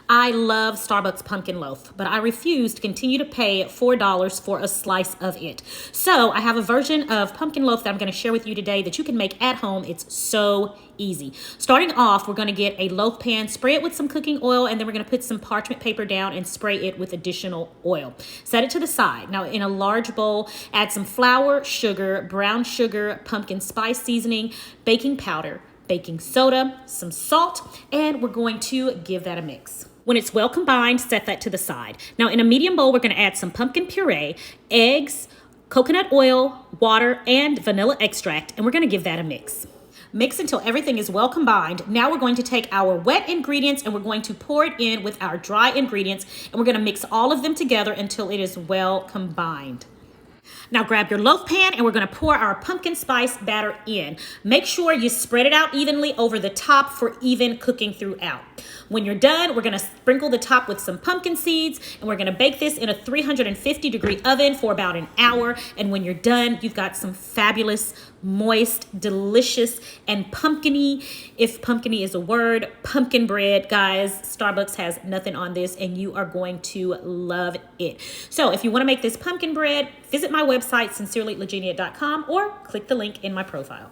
I love Starbucks pumpkin loaf, but I refuse to continue to pay $4 for a slice of it. So I have a version of pumpkin loaf that I'm going to share with you today that you can make at home. It's so easy. Starting off, we're going to get a loaf pan, spray it with some cooking oil, and then we're going to put some parchment paper down and spray it with additional oil. Set it to the side. Now in a large bowl, add some flour, sugar, brown sugar, pumpkin spice seasoning, baking powder, baking soda, some salt, and we're going to give that a mix. When it's well combined, set that to the side. Now in a medium bowl, we're going to add some pumpkin puree, eggs, coconut oil, water, and vanilla extract, and we're going to give that a mix. Mix until everything is well combined. Now we're going to take our wet ingredients and we're going to pour it in with our dry ingredients, and we're going to mix all of them together until it is well combined. Now grab your loaf pan and we're going to pour our pumpkin spice batter in. Make sure you spread it out evenly over the top for even cooking throughout. When you're done, we're going to sprinkle the top with some pumpkin seeds, and we're going to bake this in a 350-degree oven for about an hour. And when you're done, you've got some fabulous, moist, delicious, and pumpkin-y, if pumpkin-y is a word, pumpkin bread. Guys, Starbucks has nothing on this, and you are going to love it. So if you want to make this pumpkin bread, visit my website, sincerelylegenia.com, or click the link in my profile.